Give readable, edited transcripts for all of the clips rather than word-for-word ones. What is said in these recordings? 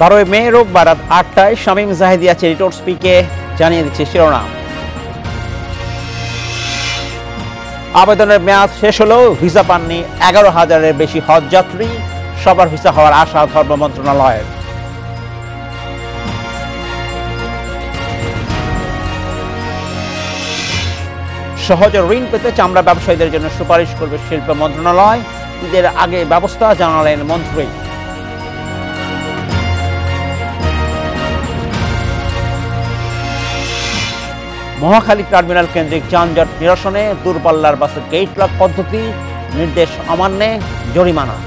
12 মে রোববার রাত 8টায় শামীম জাহিদিয়া রিটোর স্পিকে জানিয়ে দিচ্ছে শিরোনাম। আবেদনের মেয়াদ শেষ হলেও ভিসা পাননি 11,000-এর বেশি হজ যাত্রী, সবার ভিসা হওয়ার আশা ধর্ম মন্ত্রণালয়ের। সহজে ঋণ পেতে চামড়া ব্যবসায়ীদের জন্য সুপারিশ করবে শিল্প মন্ত্রণালয়, ঈদের আগে ব্যবস্থা জানালেন মন্ত্রী। মহাখালী টার্মিনাল কেন্দ্রিক যানজট নিরসনে দূরপাল্লার বাসের গেট লক পদ্ধতি, নির্দেশ অমান্যে জরিমানা।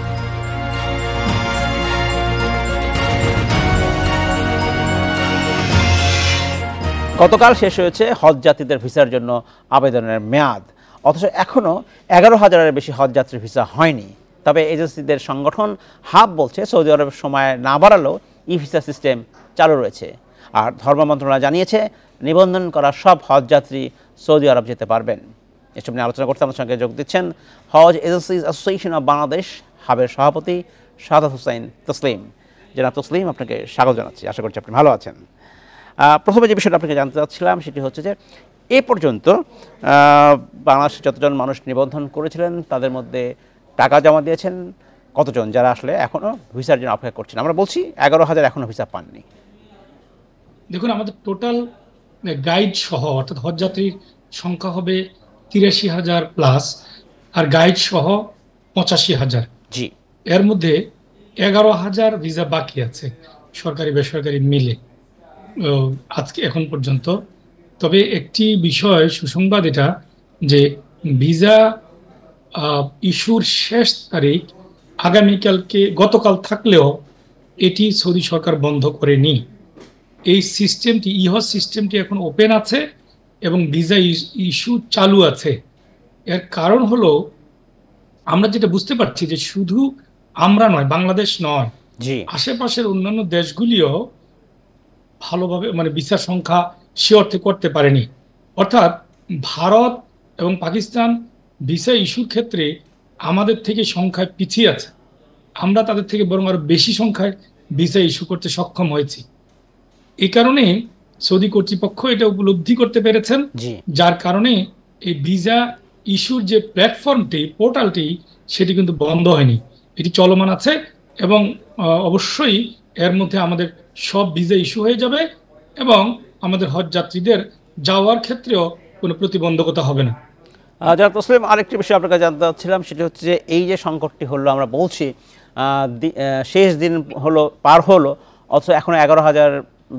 গতকাল শেষ হয়েছে হজ যাত্রীদের ভিসার জন্য আবেদনের মেয়াদ, অথচ এখনও 11,000-এর বেশি হজ যাত্রীর ভিসা হয়নি। তবে এজেন্সিদের সংগঠন হাব বলছে সৌদি আরবের সময় না বাড়ালেও ই ভিসা সিস্টেম চালু রয়েছে। আর ধর্ম মন্ত্রণালয় জানিয়েছে নিবন্ধন করা সব হজ যাত্রী সৌদি আরব যেতে পারবেন। এসব নিয়ে আলোচনা করতে আমার সঙ্গে যোগ দিচ্ছেন হজ এজেন্সিজ অ্যাসোসিয়েশন অব বাংলাদেশ হাবের সভাপতি সাদাত হোসেন তসলিম। জনাব তসলিম, আপনাকে স্বাগত জানাচ্ছি, আশা করছি আপনি ভালো আছেন। প্রথমে যে বিষয়টা আপনাকে জানতে চাচ্ছিলাম সেটি হচ্ছে যে এ পর্যন্ত বাংলাদেশে যতজন মানুষ নিবন্ধন করেছিলেন তাদের মধ্যে টাকা জমা দিয়েছেন কতজন, যারা আসলে এখনও ভিসার জন্য অপেক্ষা করছেন? আমরা বলছি 11,000 এখনও ভিসা পাননি। দেখুন, আমাদের টোটাল গাইড সহ অর্থাৎ হজযাত্রীর সংখ্যা হবে 83,000 প্লাস, আর গাইড সহ 85,000। জি, এর মধ্যে 11,000 ভিসা বাকি আছে সরকারি বেসরকারি মিলে আজকে এখন পর্যন্ত। তবে একটি বিষয় সুসংবাদ এটা যে ভিসা ইস্যুর শেষ তারিখ আগামীকালকে গতকাল থাকলেও এটি সৌদি সরকার বন্ধ করেনি। এই সিস্টেমটি ইহজ সিস্টেমটি এখন ওপেন আছে এবং ভিসা ইস্যু চালু আছে। এর কারণ হলো আমরা যেটা বুঝতে পারছি যে শুধু আমরা নয়, বাংলাদেশ নয়, আশেপাশের অন্যান্য দেশগুলিও ভালোভাবে ভিসার সংখ্যা সে অর্থে করতে পারেনি। অর্থাৎ ভারত এবং পাকিস্তান ভিসা ইস্যুর ক্ষেত্রে আমাদের থেকে সংখ্যায় পিছিয়ে আছে। আমরা তাদের থেকে বরং আরো বেশি সংখ্যায় ভিসা ইস্যু করতে সক্ষম হয়েছি। এই কারণে সৌদি কর্তৃপক্ষ এটা উপলব্ধি করতে পেরেছেন, যার কারণে এই ভিসা ইস্যুর যে প্ল্যাটফর্মটি, পোর্টালটি, সেটি কিন্তু বন্ধ হয়নি, এটি চলমান আছে এবং অবশ্যই এর মধ্যে আমাদের সব ভিসা ইস্যু হয়ে যাবে এবং আমাদের হজ যাত্রীদের যাওয়ার ক্ষেত্রেও কোনো প্রতিবন্ধকতা হবে না। যারা তসলিম, আরেকটি বিষয় আপনাকে জানতে চাচ্ছিলাম, সেটা হচ্ছে যে এই যে সংকটটি হলো, আমরা বলছি শেষ দিন হলো পার হলো, অথচ এখনো 11,000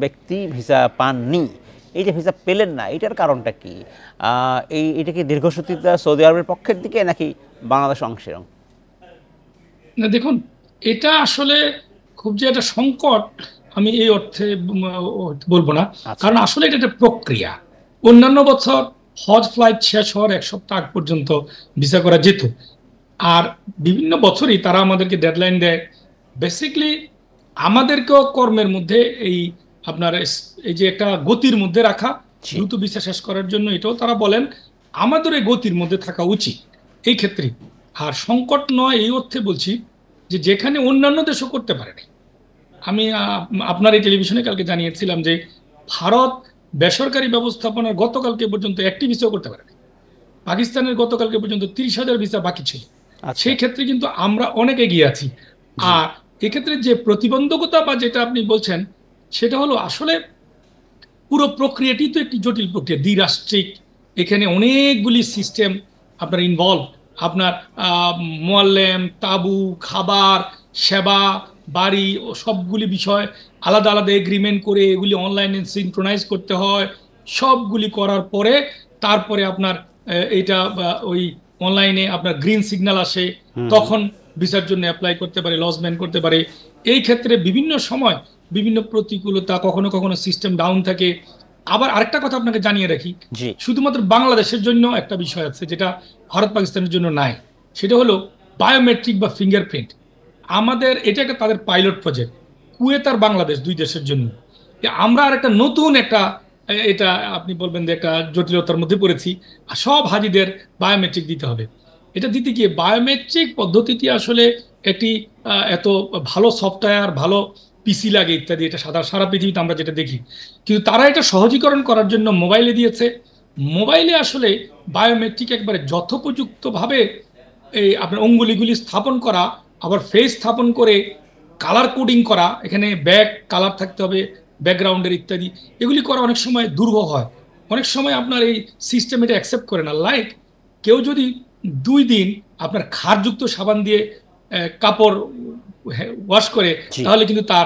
ব্যক্তি ভিসা পাননি। এই যে ভিসা পেলেন না, এটার কারণটা কি? এটা কি দীর্ঘসূত্রিতা সৌদি আরবের পক্ষের দিকে নাকি বাংলাদেশ অংশের? না, দেখুন, এটা আসলে খুব যে একটা সংকট আমি এই অর্থে বলবো না, কারণ আসলে এটা একটা প্রক্রিয়া। অন্যান্য বছর হজ ফ্লাইট শেষ হওয়ার 1 সপ্তাহ আগ পর্যন্ত ভিসা করা যেত, আর বিভিন্ন বছরই তারা আমাদেরকে ডেডলাইন দেয়। বেসিক্যালি আমাদেরকেও কর্মের মধ্যে এই যে একটা গতির মধ্যে রাখা, দ্রুত ভিসা শেষ করার জন্য এটাও তারা বলেন আমাদের এই গতির মধ্যে থাকা উচিত এই ক্ষেত্রে। আর সংকট নয় এই অর্থে বলছি যে যেখানে অন্যান্য দেশও করতে পারেনি। আমি আপনার এই টেলিভিশনে কালকে জানিয়েছিলাম যে ভারত বেসরকারি ব্যবস্থাপনার গতকালকে পর্যন্ত একটি ভিসাও করতে পারেনি। পাকিস্তানের গতকালকে পর্যন্ত 30,000 ভিসা বাকি ছিল। সেই ক্ষেত্রে কিন্তু আমরা অনেক এগিয়ে আছি। আর এক্ষেত্রে যে প্রতিবন্ধকতা বা যেটা আপনি বলছেন সেটা হলো আসলে পুরো প্রক্রিয়াটি তো একটি জটিল প্রক্রিয়া, দ্বিরাষ্ট্রিক। এখানে অনেকগুলি সিস্টেম আপনার ইনভলভ। আপনার মোয়াল্লেম, তাবু, খাবার, সেবা, বাড়ি ও সবগুলি বিষয় আলাদা আলাদা এগ্রিমেন্ট করে এগুলি অনলাইনে সিনক্রোনাইজ করতে হয়। সবগুলি করার পরে তারপরে আপনার এটা ওই অনলাইনে আপনার গ্রিন সিগন্যাল আসে, তখন ভিসার জন্য অ্যাপ্লাই করতে পারে, লজমেন্ট করতে পারে। এই ক্ষেত্রে বিভিন্ন সময় বিভিন্ন প্রতিকূলতা, কখনো কখনো সিস্টেম ডাউন থাকে। আবার আরেকটা কথা আপনাকে জানিয়ে রাখি, শুধুমাত্র বাংলাদেশের জন্য একটা বিষয় আছে যেটা ভারত পাকিস্তানের জন্য নাই, সেটা হলো বায়োমেট্রিক বা ফিঙ্গারপ্রিন্ট। আমাদের এটা একটা তাদের পাইলট প্রজেক্ট, কুয়েত আর বাংলাদেশ, দুই দেশের জন্য। আমরা আর একটা নতুন একটা, এটা আপনি বলবেন যে একটা জটিলতার মধ্যে পড়েছি, সব হাজিদের বায়োমেট্রিক দিতে হবে। এটা দিতে গিয়ে বায়োমেট্রিক পদ্ধতিটি আসলে একটি এত ভালো সফটওয়্যার, ভালো পিসি লাগে ইত্যাদি, এটা সারা পৃথিবীতে আমরা যেটা দেখি। কিন্তু তারা এটা সহজীকরণ করার জন্য মোবাইলে দিয়েছে। মোবাইলে আসলে বায়োমেট্রিক একবারে যথোপযুক্তভাবে এই আপনার অঙ্গুলিগুলি স্থাপন করা, আবার ফেস স্থাপন করে কালার কোডিং করা, এখানে ব্যাক কালার থাকতে হবে ব্যাকগ্রাউন্ডের ইত্যাদি, এগুলি করা অনেক সময় দুর্বহ হয়। অনেক সময় আপনার এই সিস্টেম এটা অ্যাকসেপ্ট করে না। লাইক কেউ যদি 2 দিন আপনার ক্ষারযুক্ত সাবান দিয়ে কাপড় ওয়াশ করে, তাহলে কিন্তু তার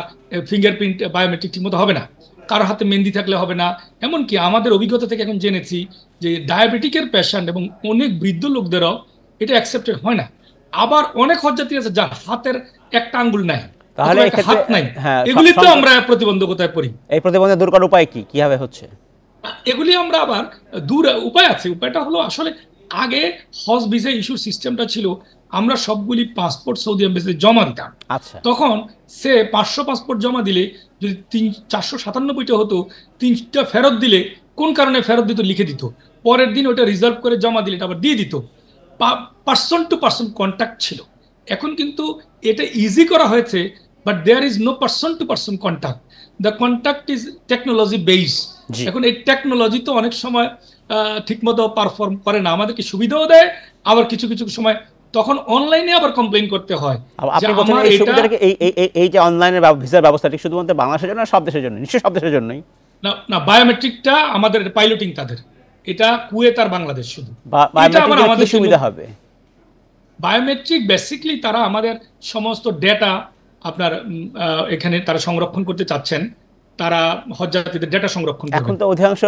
ফিঙ্গারপ্রিন্ট বায়োমেট্রিক ঠিক মতো হবে না। কারোর হাতে মেহেন্দি থাকলে হবে না। এমনকি আমাদের অভিজ্ঞতা থেকে এখন জেনেছি যে ডায়াবেটিকের পেশেন্ট এবং অনেক বৃদ্ধ লোকদেরও এটা অ্যাকসেপ্টেড হয় না। আবার অনেক হজযাত্রী আছে যার হাতের একটা আঙ্গুল নাই, তাহলে হাত নাই, এগুলিতে আমরা প্রতিবন্ধকতায় পড়ি। এই প্রতিবন্ধক দূর করার উপায় কি, কিভাবে হচ্ছে? এগুলি আমরা আবার উপায় আছে। উপায়টা হলো আসলে আগে হজ ভিসা ইস্যুর সিস্টেমটা ছিল আমরা সবগুলি পাসপোর্ট সৌদি এম্বাসিতে জমা দিতাম। তখন সে 500 পাসপোর্ট জমা দিলে যদি 497টা হতো, 3টা ফেরত দিলে কোন কারণে ফেরত দিত লিখে দিত, পরের দিন ওটা রিজার্ভ করে জমা দিলে এটা আবার দিয়ে দিত। পার্সন টু পার্সন কন্ট্যাক্ট ছিল। এখন কিন্তু এটা ইজি করা হয়েছে, but there is no person to person contact. The contact is technology base. এখন এই টেকনোলজি তো অনেক সময় ঠিকমতো পারফর্ম করে না, আমাদেরকে সুবিধাও দেয়, আবার কিছু কিছু সময় তখন অনলাইনে আবার কমপ্লেইন করতে হয়। আপনি বলছেন এই সুবিধাটাকে এই যে অনলাইনের ভিসার ব্যবস্থাটি শুধুমাত্র বাংলাদেশের জন্য, সব দেশের জন্য? নিশ্চয়ই সব দেশের জন্যই। না না, বায়োমেট্রিকটা আমাদের পাইলটিং তাদের, এটা কুয়েত আর বাংলাদেশ শুধু। আমাদের সুবিধা হবে বায়োমেট্রিক বেসিক্যালি তারা আমাদের সমস্ত ডেটা আপনার এখানে তারা সংরক্ষণ করতে চাচ্ছেন। তারা হজযাত্রীদের ডেটা সংরক্ষণ করবে। এখন তো অধিকাংশ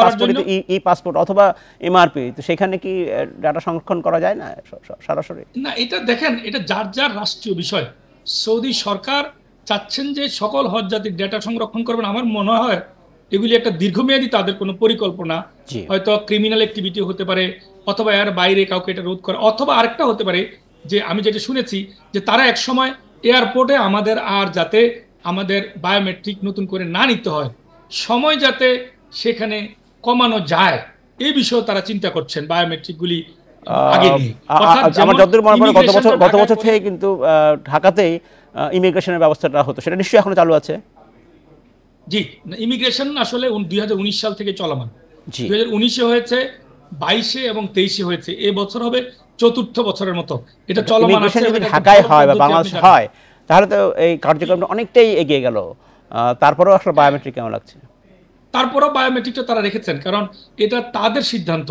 পাসপোর্টে ই পাসপোর্ট অথবা এমআরপি, তো সেখানে কি ডেটা সংরক্ষণ করা যায় না সরাসরি? না, এটা দেখেন, এটা যার যার রাষ্ট্রীয় বিষয়। সৌদি সরকার চাচ্ছেন যে সকল হজযাত্রীর ডেটা সংরক্ষণ করবেন। আমার মনে হয় এগুলি একটা দীর্ঘমেয়াদী তাদের কোনো পরিকল্পনা, হয়তো ক্রিমিনাল অ্যাক্টিভিটি হতে পারে, অথবা এর বাইরে কাউকে এটা রোধ করা, অথবা আরেকটা হতে পারে যে আমি যেটা শুনেছি যে তারা এক সময় এয়ারপোর্টে আমাদের আর যাতে আমাদের বায়োমেট্রিক নতুন করে না নিতে হয়, সময় যাতে সেখানে কমানো যায়, এই বিষয়ে তারা চিন্তা করছেন বায়োমেট্রিকগুলি আগে নিয়ে। আমার যতদূর মনে পড়ে গত বছর থেকে কিন্তু ঢাকাতেই ইমিগ্রেশনের ব্যবস্থাটা হতো, সেটা নিশ্চয়ই এখনো চালু আছে? জি, ইমিগ্রেশন আসলে 2019 সাল থেকে চলমান। 2019-এ হয়েছে, 22-এ এবং 23-এ হয়েছে। এই বছর হবে 4র্থ বছরের মতো এটা চলমান আছে। যদি ঢাকায় হয় বা বাংলাদেশে হয় তাহলে তো এই কার্যক্রমটা অনেকটাই এগিয়ে গেল। তারপরেও আসলে বায়োমেট্রিক কেমন লাগছে? তারপরেও বায়োমেট্রিকটা তারা রেখেছেন, কারণ এটা তাদের সিদ্ধান্ত।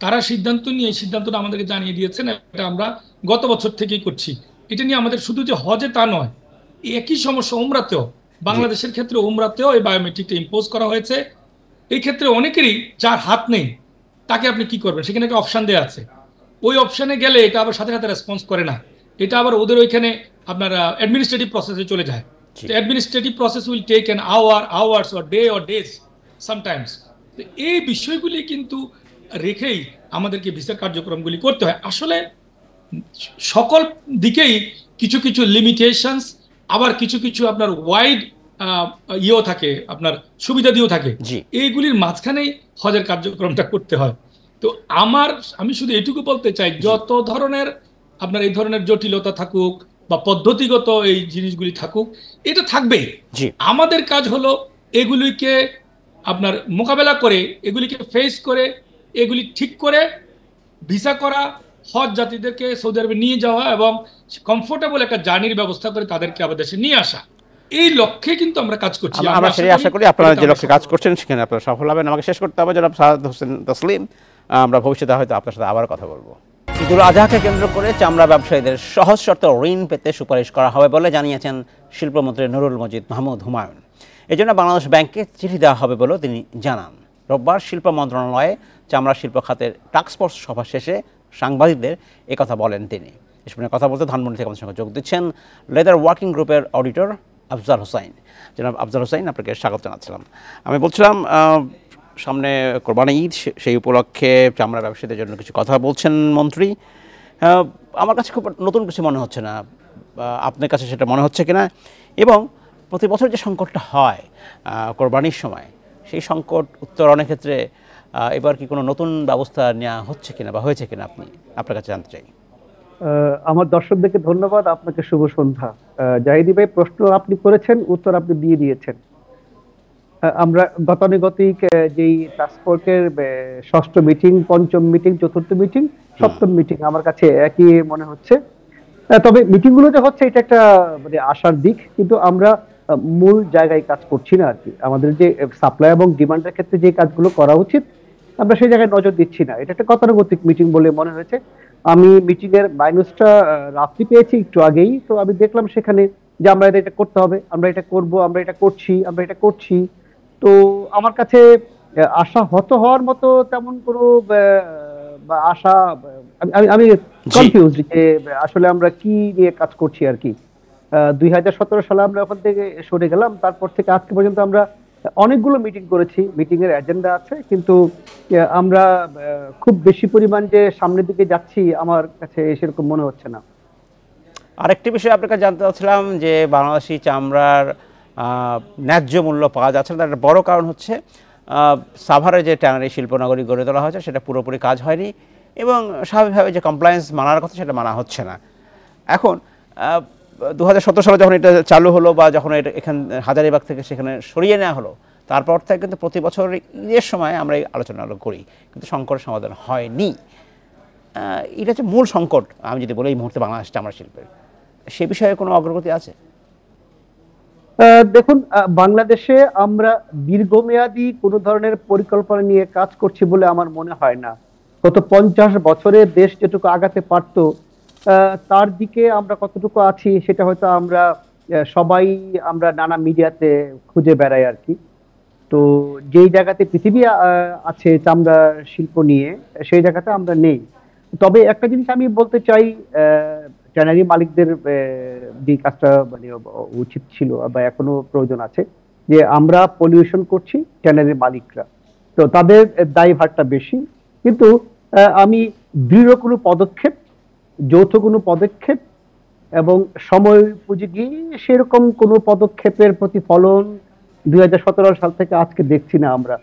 তারা সিদ্ধান্ত নিয়ে এই সিদ্ধান্তটা আমাদেরকে জানিয়ে দিয়েছেন। এটা আমরা গত বছর থেকেই করছি। এটা নিয়ে আমাদের শুধু যে হজে তা নয়, একই সমস্যা উমরাতেও, বাংলাদেশের ক্ষেত্রে উমরাতেও এই বায়োমেট্রিকটা ইম্পোজ করা হয়েছে। এই ক্ষেত্রে অনেকেরই যার হাত নেই, তাকে আপনি কি করবেন, সেখানে একটা অপশান দেওয়া আছে। ওই অপশানে গেলে এটা আবার সাথে সাথে রেসপন্স করে না, এটা আবার ওদের ওইখানে আপনার অ্যাডমিনিস্ট্রেটিভ প্রসেসে চলে যায়। Administrative process will take an hours or days sometimes. এই বিষয়গুলি কিন্তু রেখেই আমাদেরকে ভিসার কার্যক্রমগুলি করতে হয়। আসলে সকল দিকেই কিছু কিছু লিমিটেশনস, আবার কিছু কিছু আপনার ওয়াইড ইয়েও থাকে, আপনার সুবিধা দিয়েও থাকে। এইগুলির মাঝখানেই হজের কার্যক্রমটা করতে হয়। তো আমি শুধু এটুকু বলতে চাই, যত ধরনের আপনার এই ধরনের জটিলতা থাকুক বা পদ্ধতিগত এই জিনিসগুলি থাকুক, এটা থাকবে। আমাদের কাজ হলো এগুলিকে আপনার মোকাবেলা করে, এগুলিকে ফেস করে, এগুলি ঠিক করে ভিসা করা, হজ যাত্রীদেরকে সৌদি আরবে নিয়ে যাওয়া এবং কমফোর্টেবল একটা জার্নির ব্যবস্থা করে তাদেরকে আবার দেশে নিয়ে আসা। এই লক্ষ্যে কিন্তু আমরা কাজ করছি। আমরা সেটাই আশা করি আপনারা যে লক্ষ্যে কাজ করছেন সেখানে আপনারা সফল হবেন। আমাকে শেষ করতে হবে জনাব সাহাদাত হোসেন তসলিম। আমরা ভবিষ্যতে হয়তো আপনার সাথে আবার কথা বলবো। ঈদুল আজহাকে কেন্দ্র করে চামড়া ব্যবসায়ীদের সহজ শর্ত ঋণ পেতে সুপারিশ করা হবে বলে জানিয়েছেন শিল্পমন্ত্রী নুরুল মজিদ মাহমুদ হুমায়ুন। এজন্য বাংলাদেশ ব্যাংকে চিঠি দেওয়া হবে বলেও তিনি জানান। রোববার শিল্প মন্ত্রণালয়ে চামড়া শিল্প খাতের টাস্কফোর্স সভা শেষে সাংবাদিকদের একথা বলেন তিনি। এ সময় কথা বলতে ধানমন্ডি থেকে আমাদের সঙ্গে যোগ দিচ্ছেন লেদার ওয়ার্কিং গ্রুপের অডিটর আফজাল হোসাইন। জনাব আফজাল হোসাইন, আপনাকে স্বাগত জানাচ্ছিলাম। আমি বলছিলাম সামনে কোরবানি ঈদ, সেই উপলক্ষে চামড়া ব্যবসায়ীদের জন্য কিছু কথা বলছেন মন্ত্রী। আমার কাছে খুব নতুন কিছু মনে হচ্ছে না, আপনার কাছে সেটা মনে হচ্ছে কিনা? এবং প্রতি বছর যে সংকটটা হয় কোরবানির সময়, সেই সংকট উত্তরণের ক্ষেত্রে এবার কি কোনো নতুন ব্যবস্থা নেওয়া হচ্ছে কিনা বা হয়েছে কিনা আপনার কাছে জানতে চাই। আমার দর্শকদেরকে ধন্যবাদ, আপনাকে শুভ সন্ধ্যা। জাহিদি ভাই, প্রশ্ন আপনি করেছেন, উত্তর আপনি দিয়ে দিয়েছেন। আমরা গতানুগতিক যেই টাস্কফোর্সের ষষ্ঠ মিটিং, পঞ্চম মিটিং, চতুর্থ মিটিং, সপ্তম মিটিং আমার কাছে একই মনে হচ্ছে। তবে মিটিং গুলো যে হচ্ছে এটা একটা মানে আশার দিক, কিন্তু আমরা মূল জায়গায় কাজ করছি না আর কি। আমাদের যে সাপ্লাই এবং ডিমান্ডের ক্ষেত্রে যে কাজগুলো করা উচিত আমরা সেই জায়গায় নজর দিচ্ছি না। এটা একটা গতানুগতিক মিটিং বলে মনে হয়েছে। আমি মিটিং এর মাইনাসটা রাত্রি পেয়েছি একটু আগেই, তো আমি দেখলাম সেখানে যে আমরা এটা করতে হবে, আমরা এটা করব, আমরা এটা করছি, আমরা এটা করছি। তো আমার কাছে আশা হত হওয়ার মতো তেমন কোনো বা আশা, আমি আমি আমি কনফিউজ যে আসলে আমরা কি নিয়ে কাজ করছি আর কি। 2017 সালে আমরা ওখান থেকে সরে গেলাম, তারপর থেকে আজকে পর্যন্ত আমরা অনেকগুলো মিটিং করেছি, মিটিং এর এজেন্ডা আছে, কিন্তু আমরা খুব বেশি পরিমাণ যে সামনের দিকে যাচ্ছি আমার কাছে সেরকম মনে হচ্ছে না। আরেকটি বিষয় আপনাকে জানতে চাচ্ছিলাম যে বাংলাদেশি চামড়ার ন্যায্য মূল্য পাওয়া যাচ্ছে না। তার একটা বড় কারণ হচ্ছে সাভারে যে ট্যানারি শিল্পনগরী গড়ে তোলা হয়েছে সেটা পুরোপুরি কাজ হয়নি, এবং স্বাভাবিকভাবে যে কমপ্লায়েন্স মানার কথা সেটা মানা হচ্ছে না। এখন 2017 সালে যখন এটা চালু হলো বা যখন এটা এখানে হাজারীবাগ থেকে সেখানে সরিয়ে নেওয়া হলো, তারপর থেকে কিন্তু প্রতি বছর ঈদের সময় আমরা এই আলোচনা করি, কিন্তু সংকটের সমাধান হয়নি। এটা হচ্ছে মূল সংকট আমি যদি বলি এই মুহূর্তে বাংলাদেশ চামড়া শিল্পের। সে বিষয়ে কোনো অগ্রগতি আছে? দেখুন, বাংলাদেশে আমরা দীর্ঘমেয়াদী কোনো ধরনের পরিকল্পনা নিয়ে কাজ করছি বলে আমার মনে হয় না। গত 50 বছরে দেশ যেটুকু আগাতে পারত তার দিকে আমরা কতটুকু আছি সেটা হয়তো আমরা সবাই আমরা নানা মিডিয়াতে খুঁজে বেড়াই আর কি। তো যেই জায়গাতে পৃথিবী আছে চামড়া শিল্প নিয়ে, সেই জায়গাতে আমরা নেই। তবে একটা জিনিস আমি বলতে চাই, ট্যানারি মালিকদের যে কাজটা মানে উচিত ছিল বা এখনো প্রয়োজন আছে, যে আমরা পলিউশন করছি ট্যানারি মালিকরা, তো তাদের দায়ভারটা বেশি। কিন্তু আমি দৃঢ় কোনো পদক্ষেপ, যৌথ কোনো পদক্ষেপ এবং সময় উপযোগী সেরকম কোনো পদক্ষেপের প্রতিফলন 2017 সাল থেকে আজকে দেখছি না আমরা।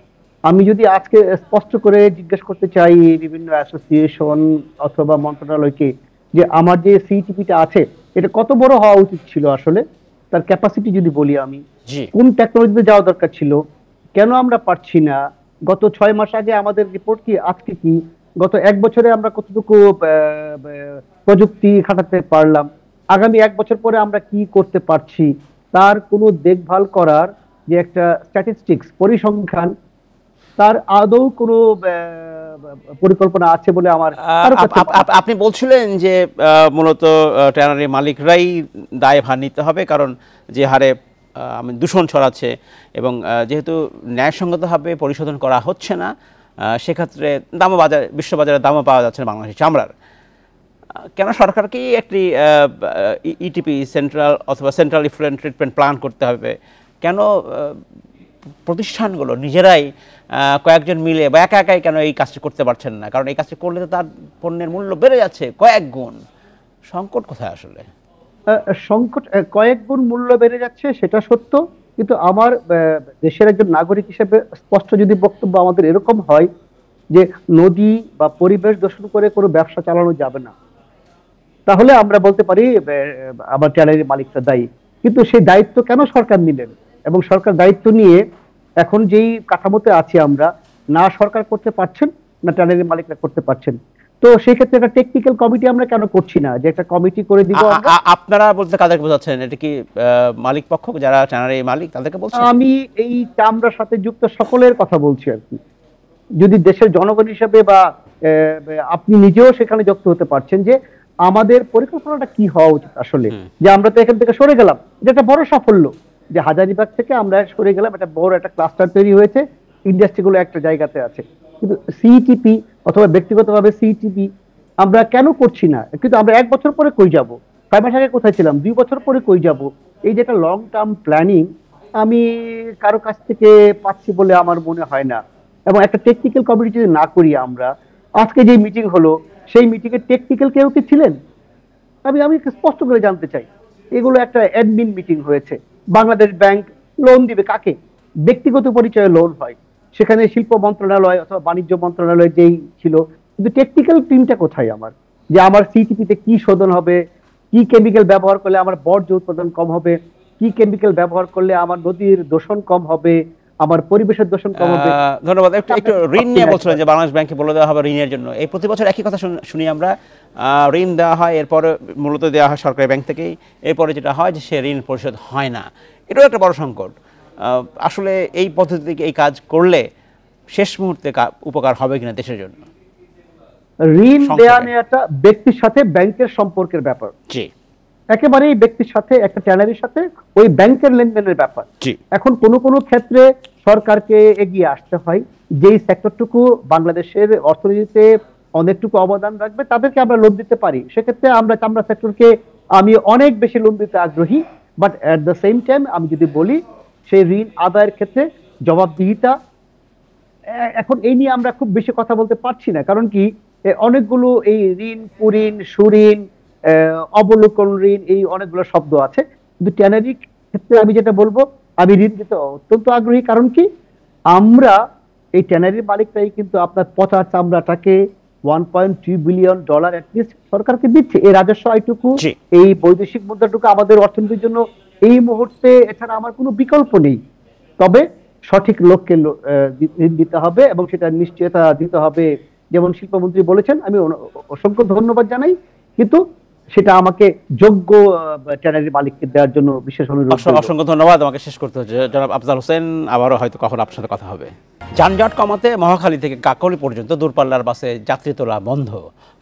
আমি যদি আজকে স্পষ্ট করে জিজ্ঞেস করতে চাই বিভিন্ন অ্যাসোসিয়েশন অথবা মন্ত্রণালয়কে যে আমার যে সিটিপিটা আছে এটা কত বড় হওয়া উচিত ছিল, আসলে তার ক্যাপাসিটি যদি বলি আমি, কোন টেকনোলজিতে যাওয়া দরকার ছিল, কেন আমরা পারছি না, গত 6 মাস আগে আমাদের রিপোর্ট কি, আজকে কি, গত 1 বছরে আমরা কতটুকু প্রযুক্তি খাটাতে পারলাম, আগামী 1 বছর পরে আমরা কি করতে পারছি, তার কোনো দেখভাল করার যে একটা স্ট্যাটিস্টিক্স পরিসংখ্যান, তার আদৌ কোনো পরিকল্পনা আছে বলে আমার। আপনি বলছিলেন যে মূলত ট্যানারি মালিকরাই দায়ভার নিতে হবে, কারণ যে হারে দূষণ ছড়াচ্ছে এবং যেহেতু ন্যায়সঙ্গতভাবে পরিশোধন করা হচ্ছে না, সেক্ষেত্রে দামও বিশ্ববাজারে দামও পাওয়া যাচ্ছে না বাংলাদেশি চামড়ার। কেন সরকারকেই একটি ইটিপি সেন্ট্রাল অথবা সেন্ট্রাল ইফ্লুয়েন্ট ট্রিটমেন্ট প্ল্যান করতে হবে? কেন প্রতিষ্ঠানগুলো নিজেরাই কয়েকজন মিলে বা একা একাই কেন এই কাজটি করতে পারছেন না? কারণ এই কাজটি করলে তো তার পণ্যের মূল্য বেড়ে যাচ্ছে কয়েক গুণ। সংকট কোথায় আসলে? সংকট কয়েক গুণ মূল্য বেড়ে যাচ্ছে সেটা সত্য, কিন্তু আমার দেশের একজন নাগরিক হিসেবে স্পষ্ট যদি বক্তব্য আমাদের এরকম হয় যে নদী বা পরিবেশ দূষণ করে কোনো ব্যবসা চালানো যাবে না, তাহলে আমরা বলতে পারি আমার ট্যানারি মালিকরা দায়ী। কিন্তু সেই দায়িত্ব কেন সরকার নিলেন? এবং সরকার দায়িত্ব নিয়ে এখন যেই কাঠামোতে আছি আমরা, না সরকার করতে পারছেন না ট্যানারি মালিকরা করতে পারছেন। তো সেই ক্ষেত্রে একটা টেকনিক্যাল কমিটি আমরা কেন করছি না, যে একটা কমিটি করে দিব? আপনারা বলতে কাদেরকে বোঝাচ্ছেন? এটা কি মালিক পক্ষ যারা ট্যানারি মালিক তাদেরকে বলছেন? আমি এই চামড়ার সাথে যুক্ত সকলের কথা বলছি আর কি। যদি দেশের জনগণ হিসেবে বা আপনি নিজেও সেখানে যুক্ত হতে পারছেন যে আমাদের পরিকল্পনাটা কি হওয়া উচিত আসলে। যে আমরা তো এখান থেকে সরে গেলাম, এটা একটা বড় সাফল্য যে হাজারীবাগ থেকে আমরা সরে গেলাম, একটা বড় একটা ক্লাস্টার তৈরি হয়েছে, ইন্ডাস্ট্রিগুলো একটা জায়গাতে আছে। কিন্তু সিটিপি অথবা ব্যক্তিগতভাবে সিটিপি আমরা কেন করছি না? কিন্তু আমরা 1 বছর পরে কই যাব, 6 মাস আগে কোথায় ছিলাম, 2 বছর পরে কই যাব? এই যে একটা লং টার্ম প্ল্যানিং আমি কারো কাছ থেকে পাচ্ছি বলে আমার মনে হয় না। এবং একটা টেকনিক্যাল কমিটি যদি না করি আমরা, আজকে যে মিটিং হলো সেই মিটিং এর টেকনিক্যাল কেউ কি ছিলেন? আমি স্পষ্ট করে জানতে চাই। এগুলো একটা অ্যাডমিন মিটিং হয়েছে। বাংলাদেশ ব্যাংক লোন দিবে কাকে? ব্যক্তিগত পরিচয়ে লোন হয়, সেখানে শিল্প মন্ত্রণালয় অথবা বাণিজ্য মন্ত্রণালয় যেই ছিল, কিন্তু টেকনিক্যাল টিমটা কোথায় আমার? যে আমার সিটিপিতে কি শোধন হবে, কি কেমিক্যাল ব্যবহার করলে আমার বর্জ্য উৎপাদন কম হবে, কি কেমিক্যাল ব্যবহার করলে আমার নদীর দূষণ কম হবে, আমার পরিবেশের দূষণ কম হবে। ধন্যবাদ। একটু ঋণ নিয়ে বলছিলেন যে বাংলাদেশ ব্যাংকে বলে দেওয়া হবে ঋণের জন্য। এই প্রতি বছর একই কথা শুনি আমরা, ঋণ দেওয়া হয়, এরপরে মূলত দেওয়া হয় সরকারি ব্যাংক থেকেই, এরপরে যেটা হয় যে সে ঋণ পরিশোধ হয় না। এটাও একটা বড় সংকট। আসলে এই পদ্ধতিতে এই কাজ করলে শেষ মুহূর্তে উপকার হবে কিনা দেশের জন্য? ঋণ দেওয়া নেওয়াটা ব্যক্তির সাথে ব্যাংকের সম্পর্কের ব্যাপার, জি, একেবারেই ব্যক্তির সাথে একটা ট্যানারির সাথে ওই ব্যাংকের লেনদেনের ব্যাপার। এখন কোনো কোনো ক্ষেত্রে সরকারকে এগিয়ে আসতে হয়, যেই সেক্টরটুকু বাংলাদেশের অর্থনীতিতে অনেকটুকু অবদান রাখবে তাদেরকে আমরা লোন দিতে পারি। সেক্ষেত্রে আমরা চামড়া সেক্টরকে আমি অনেক বেশি লোন দিতে আগ্রহী, but at the same time আমি যদি বলি সেই ঋণ আদায়ের ক্ষেত্রে জবাবদিহিতা, এখন এই নিয়ে আমরা খুব বেশি কথা বলতে পারছি না। কারণ কি, অনেকগুলো এই ঋণ, কুঋণ, সুঋণ, অবলোকন ঋণ, এই অনেকগুলো শব্দ আছে। কিন্তু ট্যানারি ক্ষেত্রে আমি যেটা বলবো, আমি ঋণ দিতে অত্যন্ত আগ্রহী। কারণ কি, আমরা এই ট্যানারির মালিকরাই কিন্তু আপনার পচা চামড়াটাকে $1.2 বিলিয়ন অ্যাটলিস্ট সরকারকে দিচ্ছে। এই রাজস্ব আয়টুকু, এই বৈদেশিক মুদ্রাটুকু আমাদের অর্থনীতির জন্য এই মুহূর্তে এছাড়া আমার কোনো বিকল্প নেই। তবে সঠিক লোককে ঋণ দিতে হবে এবং সেটা নিশ্চয়তা দিতে হবে, যেমন শিল্পমন্ত্রী বলেছেন, আমি অসংখ্য ধন্যবাদ জানাই। কিন্তু সেটা আমাকে যোগ্য ট্যানারি মালিককে দেওয়ার জন্য বিশেষ অনুরোধ। অসংখ্য ধন্যবাদ। আমাকে শেষ করতে হচ্ছে। জনাব আফজাল হোসেন, আবারও হয়তো কখন আপনার সাথে কথা হবে। যানজট কমাতে মহাখালী থেকে কাকলী পর্যন্ত দূরপাল্লার বাসে যাত্রী তোলা বন্ধ।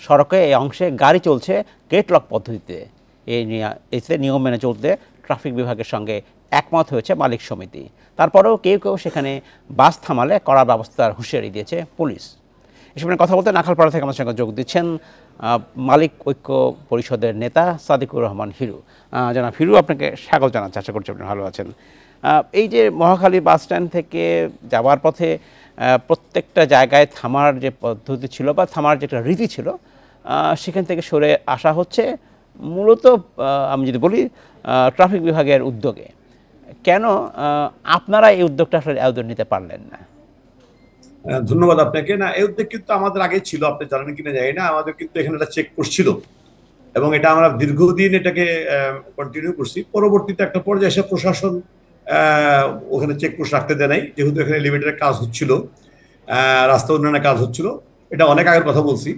সড়কে এই অংশে গাড়ি চলছে গেটলক পদ্ধতিতে। এতে নিয়ম মেনে চলতে ট্রাফিক বিভাগের সঙ্গে একমত হয়েছে মালিক সমিতি। তারপরেও কেউ কেউ সেখানে বাস থামালে কড়া ব্যবস্থার হুঁশিয়ারি দিয়েছে পুলিশ। এসব নিয়ে কথা বলতে নাখালপাড়া থেকে আমার সঙ্গে যোগ দিচ্ছেন মালিক ঐক্য পরিষদের নেতা সাদিকুর রহমান হিরু। জনাব হিরু, আপনাকে স্বাগত জানাচ্ছি, আশা করছি আপনি ভালো আছেন। এই যে মহাখালী বাস স্ট্যান্ড থেকে যাওয়ার পথে প্রত্যেকটা জায়গায় থামার যে পদ্ধতি ছিল বা থামার যেটা রীতি ছিল, সেখান থেকে সরে আসা হচ্ছে মূলত, আমি যদি বলি, ট্রাফিক বিভাগের উদ্যোগে। কেন আপনারা এই উদ্যোগটা আসলে আয়োজন নিতে পারলেন না? ধন্যবাদ আপনাকে। না, এই উদ্যোগ কিন্তু আমাদের আগে ছিল, আপনি জানেন কিনা জানি না। আমাদের কিন্তু এখানে একটা চেকপোস্ট ছিল এবং এটা আমরা দীর্ঘদিন এটাকে কন্টিনিউ করছি। পরবর্তীতে একটা পর্যায়ে এসে প্রশাসন ওখানে চেকপোস্ট রাখতে দেয় নাই, যেহেতু এখানে এলিভেটরের কাজ হচ্ছিল, রাস্তা উন্নয়নের কাজ হচ্ছিল। এটা অনেক আগের কথা বলছি।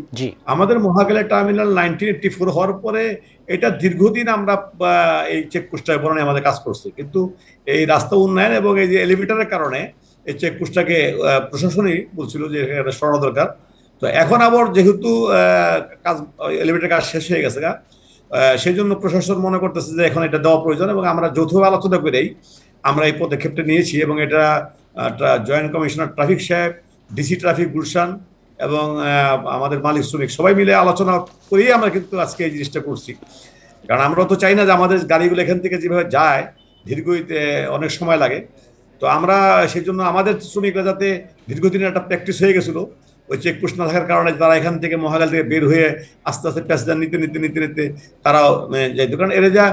আমাদের মহাখালী টার্মিনাল 1984 হওয়ার পরে এটা দীর্ঘদিন আমরা এই চেকপোস্টটা বনানে আমাদের কাজ করছি, কিন্তু এই রাস্তা উন্নয়ন এবং এই যে এলিভেটরের কারণে এই চেকপোস্টটাকে প্রশাসনই বলছিল যে এটা সরানো দরকার। তো এখন আবার যেহেতু কাজ, এলিভেটরের কাজ শেষ হয়ে গেছে, সেই জন্য প্রশাসন মনে করতেছে যে এখন এটা দেওয়া প্রয়োজন, এবং আমরা যৌথ আলোচনা করেই আমরা এই পদক্ষেপটা নিয়েছি। এবং এটা জয়েন্ট কমিশনার ট্রাফিক সাহেব, ডিসি ট্রাফিক গুলশান এবং আমাদের মালিক শ্রমিক সবাই মিলে আলোচনা করেই আমরা কিন্তু আজকে এই জিনিসটা করছি। কারণ আমরা তো চাই না যে আমাদের গাড়িগুলো এখান থেকে যেভাবে যায় দীর্ঘতে অনেক সময় লাগে। তো আমরা সেই জন্য আমাদের শ্রমিকরা যাতে দীর্ঘদিনের একটা প্র্যাকটিস হয়ে গেছিল ওই চেকপোস্ট না থাকার কারণে, তারা এখান থেকে মহাখালী থেকে বের হয়ে আস্তে আস্তে প্যাসেঞ্জার নিতে নিতে নিতে নিতে তারাও যাইত। কারণ এর যা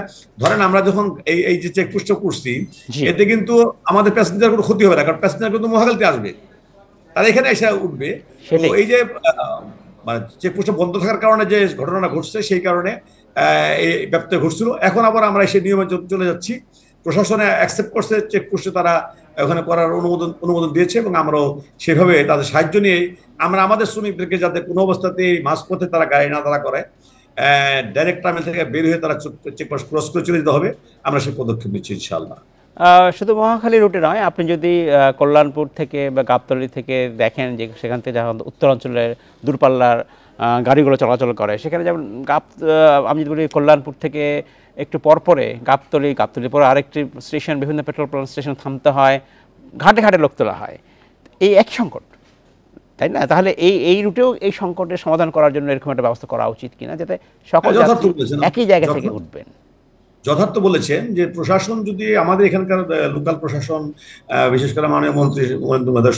ধরেন আমরা যখন এই যে চেকপোস্টটা করছি, এতে কিন্তু আমাদের প্যাসেঞ্জার কোনো ক্ষতি হবে না, কারণ প্যাসেঞ্জার কিন্তু মহাখালীতে আসবে, তারা এখানে এসে উঠবে। তো এই যে মানে চেকপোস্টটা বন্ধ থাকার কারণে যে ঘটনাটা ঘটছে, সেই কারণে এই ব্যাপারটা ঘটছিল। এখন আবার আমরা সেই নিয়মে চলে যাচ্ছি। প্রশাসনে অ্যাকসেপ্ট করছে, চেকপোস্টে তারা ওখানে করার অনুমোদন দিয়েছে, এবং আমরাও সেভাবে তাদের সাহায্য নিয়ে আমরা আমাদের শ্রমিকদেরকে যাতে কোনো অবস্থাতেই মাঝপথে তারা গাড়ি না দাঁড়া করে, ডাইরেক্ট টার্মিনাল থেকে বের হয়ে তারা চেকপোস্ট ক্রস করে চলে যেতে হবে, আমরা সেই পদক্ষেপ নিচ্ছি ইনশাআল্লাহ। শুধু মহাখালী রুটে নয়, আপনি যদি কল্যাণপুর থেকে বা গাবতলী থেকে দেখেন যে সেখান থেকে যখন উত্তরাঞ্চলের দূরপাল্লার গাড়িগুলো চলাচল করে, সেখানে যেমন আমি যদি বলি কল্যাণপুর থেকে একটু পরপরে গাবতলী পরে আরেকটি স্টেশন, বিভিন্ন পেট্রোল পাম্প স্টেশন থামতে হয়, ঘাটে ঘাটে লোক তোলা হয়। এই এক সংকট, তাই না? তাহলে এই রুটেও এই সংকটের সমাধান করার জন্য এরকম একটা ব্যবস্থা করা উচিত কিনা, যাতে সকল একই জায়গা থেকে উঠবেন। যথার্থ বলেছেন যে প্রশাসন যদি আমাদের এখানকার লোকাল প্রশাসন, বিশেষ করে মাননীয় মন্ত্রী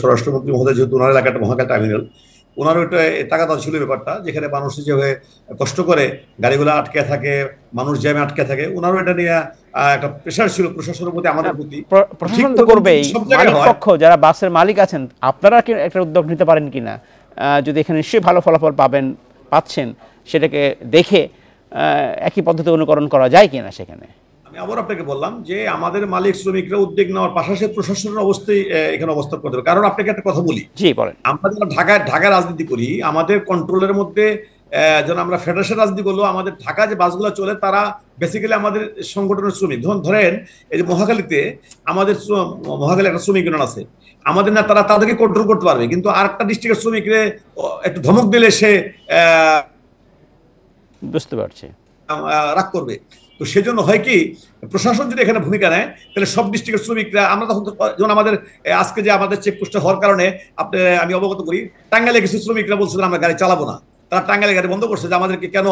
স্বরাষ্ট্রমন্ত্রী মহোদয়, যেহেতু ওনার এলাকাটা মহাখালী টার্মিনাল, ওনার ওইটা টাকাটা ছিল ব্যাপারটা, যেখানে মানুষ যেভাবে কষ্ট করে গাড়িগুলো আটকে থাকে, মানুষ জ্যামে আটকে থাকে, ওনারও এটা নিয়ে একটা প্রেশার ছিল প্রশাসনের প্রতি, আমাদের প্রতি। প্রশাসন তো করবেই, মালিক পক্ষ যারা বাসের মালিক আছেন, আপনারা কি একটা উদ্যোগ নিতে পারেন কিনা? যদি এখানে নিশ্চয়ই ভালো ফলাফল পাচ্ছেন, সেটাকে দেখে একই পদ্ধতি অনুকরণ করা যায় কিনা সেখানে। আমি আবার আপনাকে বললাম যে আমাদের মালিক শ্রমিকরা উদ্যোগ নেওয়ার পাশাপাশি প্রশাসনের অবস্থায় এখানে অবস্থান করতে হবে। কারণ আপনাকে একটা কথা বলি, জি বলেন। আমরা যারা ঢাকায় রাজনীতি করি, আমাদের কন্ট্রোলের মধ্যে যেন আমরা ফেডারেশন রাজনীতি করলেও আমাদের ঢাকা যে বাসগুলো চলে তারা বেসিক্যালি আমাদের সংগঠনের শ্রমিক। ধরেন এই যে মহাখালীতে আমাদের মহাখালী একটা শ্রমিক ইউনিয়ন আছে, আমাদের না তারা তাদেরকে কন্ট্রোল করতে পারবে, কিন্তু আর একটা ডিস্ট্রিক্টের শ্রমিকরে একটু ধমক দিলে সে বুঝতে পারছি রাগ করবে। তো সেজন্য হয় কি, প্রশাসন যদি এখানে ভূমিকা নেয় তাহলে সব ডিস্ট্রিক্টের শ্রমিকরা, আমরা তখন যেমন আমাদের আজকে যে আমাদের চেকপোস্টে হওয়ার কারণে আমি অবগত করি, টাঙ্গাইলে কিছু শ্রমিকরা বলছিলেন আমরা গাড়ি চালাবো না, তারা টাঙ্গাইলে গাড়ি বন্ধ করছে যে আমাদেরকে কেন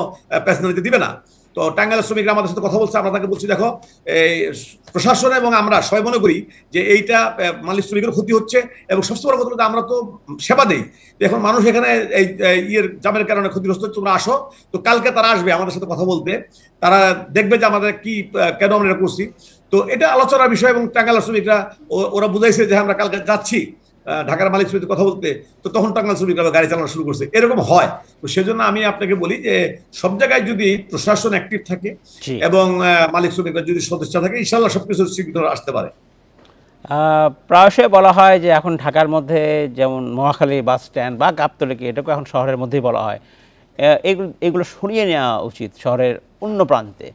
প্যাসেঞ্জার দিতে দিবে না। তো টাঙ্গাইলের শ্রমিকরা আমাদের সাথে কথা বলছে, আমরা তাকে বলছি দেখো এই প্রশাসন এবং আমরা সবাই মনে করি যে এইটা মালিক শ্রমিকের ক্ষতি হচ্ছে, এবং সবচেয়ে বড় কথা আমরা তো সেবা দেই, এখন মানুষ এখানে এই জামের কারণে ক্ষতিগ্রস্ত, তোমরা আসো। তো কালকে তারা আসবে আমাদের সাথে কথা বলতে, তারা দেখবে যে আমাদের কি কেন আমরা এটা করছি। তো এটা আলোচনার বিষয়, এবং টাঙ্গাইলের শ্রমিকরা ওরা বুঝাইছে যে আমরা কালকে যাচ্ছি ঢাকার মালিক শ্রমিক কথা বলতে, তো তখন টাঙ্গাইল শ্রমিকরা গাড়ি চালানো শুরু করছে, এরকম হয়। তো সেজন্য আমি আপনাকে বলি যে সব জায়গায় যদি প্রশাসন অ্যাক্টিভ থাকে এবং মালিক শ্রমিকরা যদি সদিচ্ছা থাকে, ইনশাআল্লাহ সবকিছু শীঘ্র আসতে পারে। প্রায়শই বলা হয় যে এখন ঢাকার মধ্যে যেমন মহাখালী বাস স্ট্যান্ড বা গাবতলী, এটাকে এখন শহরের মধ্যেই বলা হয়, এগুলো সরিয়ে নেওয়া উচিত শহরের অন্য প্রান্তে।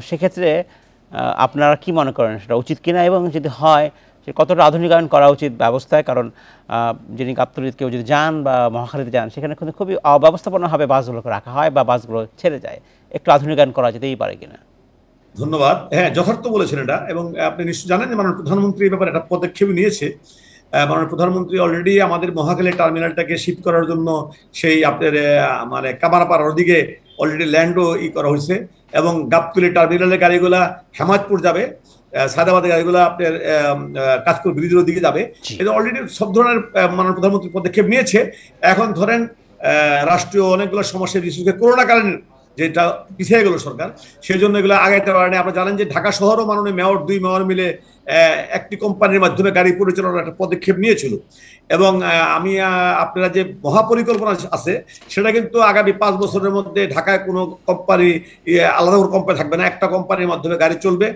সেক্ষেত্রে আপনারা কি মনে করেন, সেটা উচিত কিনা, এবং যদি হয় সে কতটা আধুনিকায়ন করা উচিত ব্যবস্থায়? কারণ যিনি গাবতলীতে কেউ যদি যান বা মহাখালীতে যান, সেখানে কিন্তু খুবই অব্যবস্থাপনাভাবে বাসগুলোকে রাখা হয় বা বাসগুলো ছেড়ে যায়। একটু আধুনিকায়ন করা যেতেই পারে কিনা? ধন্যবাদ। হ্যাঁ, যথার্থ বলেছেন এটা, এবং আপনি নিশ্চয়ই জানেন যে মাননীয় প্রধানমন্ত্রী এই ব্যাপারে একটা পদক্ষেপ নিয়েছে। মাননীয় প্রধানমন্ত্রী অলরেডি আমাদের মহাখালী টার্মিনালটাকে শিফট করার জন্য সেই আপনার মানে কামারপাড়ার ওদিকে অলরেডি ল্যান্ডও করা হয়েছে, এবং গাবতলী টার্মিনালের গাড়িগুলা হেমায়তপুর যাবে, সায়দাবাদের গাড়িগুলো আপনার কাজপুর ব্রিজের দিকে যাবে। এটা অলরেডি সব ধরনের মাননীয় প্রধানমন্ত্রী পদক্ষেপ নিয়েছে। এখন ধরেন রাষ্ট্রীয় অনেকগুলো সমস্যা, বিশেষ করে করোনাকালীন যেটা পিছিয়ে গেল সরকার, সেই জন্য এগুলো আগাইতে পারেনি। আপনারা জানেন যে ঢাকা শহরও মাননীয় মেয়র, 2 মেয়র মিলে একটি কোম্পানির মাধ্যমে গাড়ি পরিচালনার একটা পদক্ষেপ নিয়েছিল, এবং আমি আপনারা যে মহাপরিকল্পনা আছে সেটা কিন্তু আগামী 5 বছরের মধ্যে ঢাকায় কোনো কোম্পানি আলাদা কোনো কোম্পানি থাকবে না, একটা কোম্পানির মাধ্যমে গাড়ি চলবে,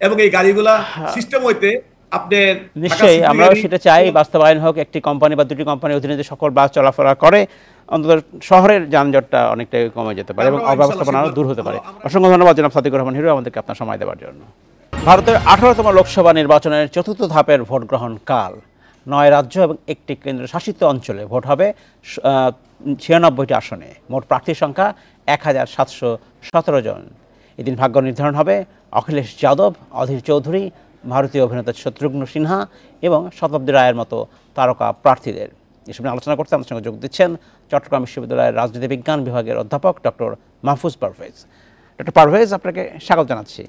এবং এই গাড়িগুলা সিস্টেম হইতে আপনি নিশ্চয়ই আমরাও সেটা চাই বাস্তবায়ন হোক, একটি কোম্পানি বা দুটি কোম্পানির অধীনে যে সকল বাস চলাফেরা করে, অন্তত শহরের যানজটটা অনেকটাই কমে যেতে পারে এবং অব্যবস্থাপনাও দূর হতে পারে। অসংখ্য ধন্যবাদ জনাব সাদিকুর রহমান হিরু আমাদেরকে আপনার সময় দেওয়ার জন্য। ভারতের 18তম লোকসভা নির্বাচনের ৪র্থ ধাপের ভোট গ্রহণ কাল। 9 রাজ্য এবং 1টি কেন্দ্রশাসিত অঞ্চলে ভোট হবে 96টি আসনে। মোট প্রার্থীর সংখ্যা 1717 জন। এদিন ভাগ্য নির্ধারণ হবে অখিলেশ যাদব, অধীর চৌধুরী, ভারতীয় অভিনেতা শত্রুঘ্ন সিনহা এবং শতাব্দী রায়ের মতো তারকা প্রার্থীদের। এসব নিয়ে আলোচনা করতে আমার সঙ্গে যোগ দিচ্ছেন চট্টগ্রাম বিশ্ববিদ্যালয়ের রাজনীতি বিজ্ঞান বিভাগের অধ্যাপক ডক্টর মাহফুজ পারভেজ। ডক্টর পারভেজ, আপনাকে স্বাগত জানাচ্ছি।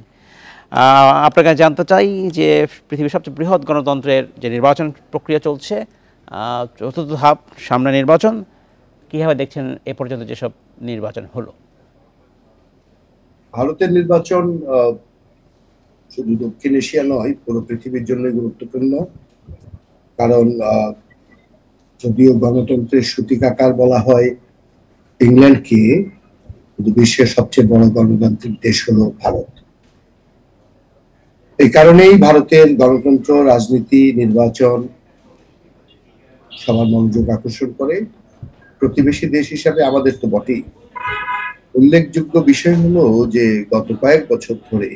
আপনাকে জানতে চাই যে পৃথিবীর সবচেয়ে বৃহৎ গণতন্ত্রের যে নির্বাচন প্রক্রিয়া চলছে, 4র্থ ধাপ সামনে নির্বাচন, কীভাবে দেখছেন এ পর্যন্ত যেসব নির্বাচন হলো? ভারতের নির্বাচন শুধু দক্ষিণ এশিয়া নয়, পুরো পৃথিবীর জন্য গুরুত্বপূর্ণ। কারণ যদিও গণতন্ত্রের সূতিকাগার বলা হয় ইংল্যান্ডকে, কিন্তু বিশ্বের সবচেয়ে বড় গণতান্ত্রিক দেশ হলো ভারত। এই কারণেই ভারতের গণতন্ত্র, রাজনীতি, নির্বাচন সবার মনোযোগ আকর্ষণ করে। প্রতিবেশী দেশ হিসাবে আমাদের তো বটেই। উল্লেখযোগ্য বিষয় হলো যে গত কয়েক বছর ধরে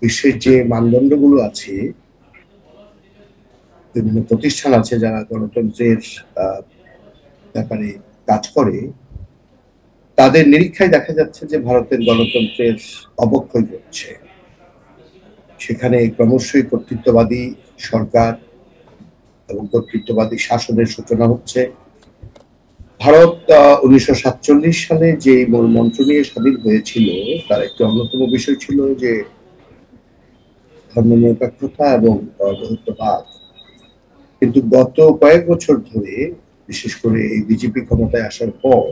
বিশ্বের যে মানদণ্ডগুলো আছে, বিভিন্ন প্রতিষ্ঠান আছে যারা গণতন্ত্রের ব্যাপারে কাজ করে, তাদের নিরীক্ষায় দেখা যাচ্ছে যে ভারতের গণতন্ত্রের অবক্ষয় ঘটছে। সেখানে ক্রমশই কর্তৃত্ববাদী সরকার এবং কর্তৃত্ববাদী শাসনের সূচনা হচ্ছে। ভারত 1947 সালে যে মূল মন্ত্র নিয়ে স্বাধীন হয়েছিল তার একটি অন্যতম বিষয় ছিল যে ধর্মনিরপেক্ষতা এবং বহুত্ববাদ। কিন্তু গত কয়েক বছর ধরে, বিশেষ করে এই বিজেপি ক্ষমতায় আসার পর,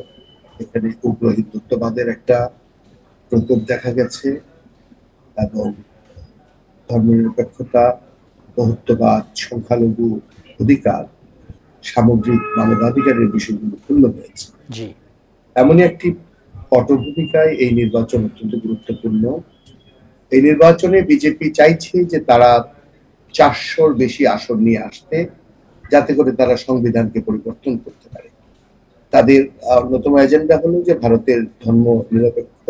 এখানে উগ্র হিন্দুত্ববাদের একটা প্রকোপ দেখা গেছে, এবং ধর্মনিরপেক্ষতা, বহুত্ববাদ, সংখ্যালঘু অধিকার, সামগ্রিক মানবাধিকারের বিষয়গুলো ক্ষুণ্ণ হয়েছে। এমনই একটি পটভূমিকায় এই নির্বাচন অত্যন্ত গুরুত্বপূর্ণ। এই নির্বাচনে বিজেপি চাইছে যে তারা 400-র বেশি আসন নিয়ে আসতে, যাতে করে তারা সংবিধানকে পরিবর্তন করতে পারে। তাদের অন্যতম এজেন্ডা হলো যে ভারতের ধর্ম নিরপেক্ষ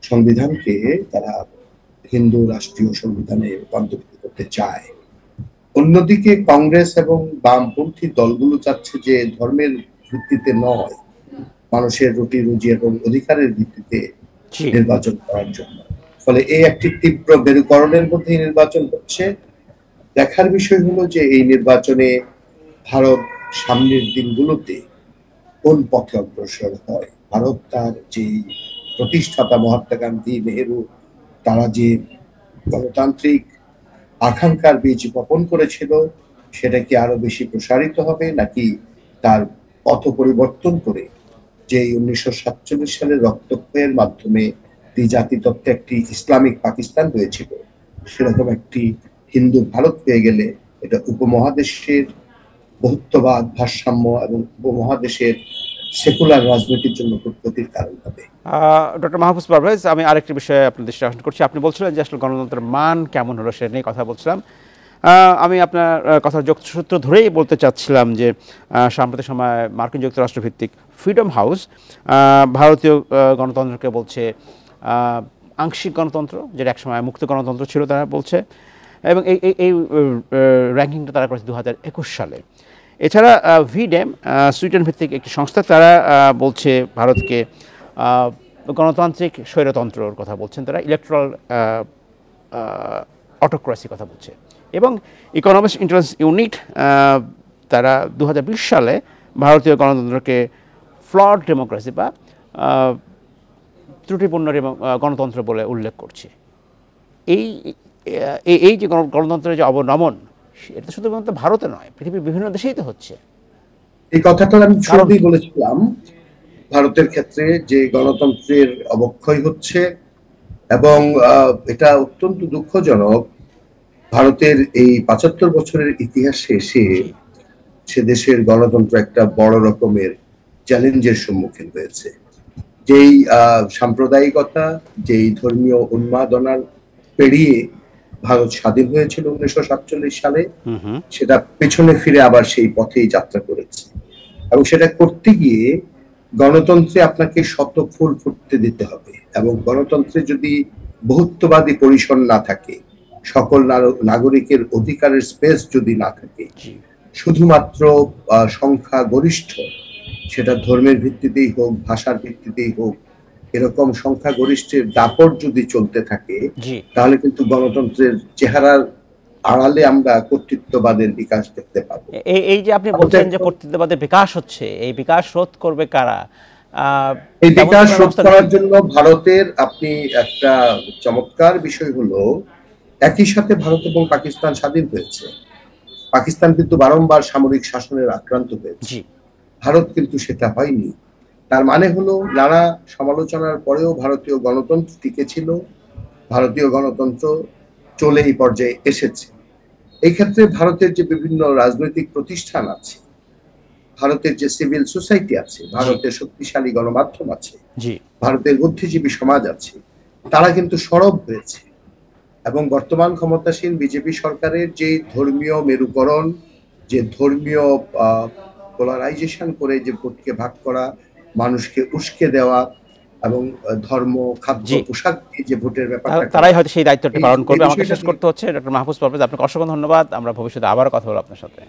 সংবিধানকে তারা হিন্দু রাষ্ট্রীয় সংবিধানে রূপান্তরিত করতে চায়। অন্যদিকে কংগ্রেস এবং বামপন্থী দলগুলো চাচ্ছে যে ধর্মের ভিত্তিতে নয়, মানুষের রুটি রুজি এবং অধিকারের ভিত্তিতে নির্বাচন করার জন্য। ফলে এই একটি তীব্র মেরুকরণের মধ্যে নির্বাচন হচ্ছে। দেখার বিষয় হলো যে এই নির্বাচনে ভারত সামনের দিনগুলোতে কোন পথে অগ্রসর হয়। ভারত তার যে প্রতিষ্ঠাতা মহাত্মা গান্ধী, নেহেরু, তারা যে গণতান্ত্রিক আকাঙ্ক্ষার বীজ বপন করেছিল, সেটা কি আরো বেশি প্রসারিত হবে, নাকি তার পথ পরিবর্তন করে যে 1947 সালের রক্তক্ষয়ের মাধ্যমে জাতিতত্ত্বে একটি ইসলামিক পাকিস্তান হয়েছিল, সেরকম একটি হিন্দু ভারত হয়ে গেলে এটা উপমহাদেশের বহুত্ববাদ, ভারসাম্য এবং উপমহাদেশের সেকুলার রাজনীতির জন্য ক্ষতির কারণ হবে। ডক্টর মাহফুজ পারভেজ, আমি আরেকটি বিষয়ে আপনার দৃষ্টি আকর্ষণ করছি। আপনি বলছিলেন যে আসলে গণতন্ত্রের মান কেমন হলো সে নিয়ে কথা বলছিলাম। আমি আপনার কথার যোগসূত্র ধরেই বলতে চাচ্ছিলাম যে সাম্প্রতিক সময় মার্কিন যুক্তরাষ্ট্র ভিত্তিক ফ্রিডম হাউস ভারতীয় গণতন্ত্রকে বলছে আংশিক গণতন্ত্র, যেটা একসময় মুক্ত গণতন্ত্র ছিল তারা বলছে, এবং এই র্যাঙ্কিংটা তারা করেছে 2021 সালে। এছাড়া ভিডেম সুইডেন ভিত্তিক একটি সংস্থা, তারা বলছে ভারতকে গণতান্ত্রিক স্বৈরতন্ত্রর কথা বলছেন, তারা ইলেকট্রাল অটোক্রেসি কথা বলছে। এবং ইকোনমিক্স ইন্টেলিজেন্স ইউনিট তারা 2020 সালে ভারতীয় গণতন্ত্রকে ফ্লড ডেমোক্রেসি বা ত্রুটিপূর্ণ গণতন্ত্র বলে উল্লেখ করছে। এই যে গণতন্ত্রের যে অবনমন, এটা শুধুমাত্র ভারতে নয়, পৃথিবীর বিভিন্ন দেশেই তো হচ্ছে। এই কথাটা আমি শুরুতেই বলেছিলাম, ভারতের ক্ষেত্রে যে গণতন্ত্রের অবক্ষয় হচ্ছে, এবং এটা অত্যন্ত দুঃখজনক। ভারতের এই 75 বছরের ইতিহাসে এসে সে দেশের গণতন্ত্র একটা বড় রকমের চ্যালেঞ্জের সম্মুখীন হয়েছে। যেই সাম্প্রদায়িকতা, যেই ধর্মীয় উন্মাদনার পেরিয়ে ভারত স্বাধীন হয়েছিল 1947 সালে, সেটা পেছনে ফিরে আবার সেই পথেই যাত্রা করেছে। এবং সেটা করতে গিয়ে গণতন্ত্রে আপনাকে শত ফুল ফুটতে দিতে হবে, এবং গণতন্ত্রে যদি বহুত্ববাদী পরিসর না থাকে, সকল নাগরিকের অধিকারের স্পেস যদি না থাকে, শুধুমাত্র সংখ্যা গরিষ্ঠ, সেটা ধর্মের ভিত্তিতেই হোক, ভাষার ভিত্তিতেই হোক, এরকম সংখ্যা গরিষ্ঠের দাপট যদি চলতে থাকে, তাহলে কিন্তু গণতন্ত্রের চেহারার আড়ালে আমরা কর্তৃত্ববাদের বিকাশ দেখতে পাবো। এই যে আপনি বলছেন যে কর্তৃত্ববাদের বিকাশ হচ্ছে, এই বিকাশ রোধ করবে কারা? এই বিকাশ রোধ করার জন্য ভারতের আপনি একটা চমৎকার বিষয় হলো, একই সাথে ভারত এবং পাকিস্তান স্বাধীন হয়েছে। পাকিস্তান কিন্তু বারংবার সামরিক শাসনের আক্রান্ত হয়েছে, ভারত কিন্তু সেটা হয়নি। তার মানে হলো নানা সমালোচনার পরেও ভারতীয় গণতন্ত্র টিকে ছিল, ভারতীয় গণতন্ত্র চলে এই পর্যায়ে এসেছে। এই ক্ষেত্রে ভারতের যে বিভিন্ন রাজনৈতিক প্রতিষ্ঠান আছে, ভারতের যে সিভিল সোসাইটি আছে, ভারতের শক্তিশালী গণমাধ্যম আছে, ভারতের বুদ্ধিজীবী সমাজ আছে, তারা কিন্তু সরব হয়েছে। এবং বর্তমান ক্ষমতাসীন বিজেপি সরকারের যে ধর্মীয় মেরুকরণ, যে ধর্মীয় পোলারাইজেশন করে যে ভোটকে ভাগ করা, মানুষকে উস্কে দেওয়া, এবং ধর্ম, খাদ্য, পোশাক দিয়ে যে ভোটের ব্যাপারটা, তারাই হয়তো সেই দায়িত্বটি পালন করবে। আমাকে শেষ করতে হচ্ছে। ডক্টর মাহফুজ পারভেজ, আপনাকে অসংখ্য ধন্যবাদ। আমরা ভবিষ্যতে আবার কথা বলবো আপনার সাথে।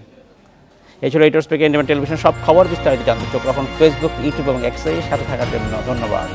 এই ছিল এডিটরস স্পিক ইন্ডিপেন্ডেন্ট টেলিভিশন। সব খবর বিস্তারিত জানতে চোখ রাখুন ফেসবুক, ইউটিউব এবং এক্সে। সাথে থাকার জন্য ধন্যবাদ।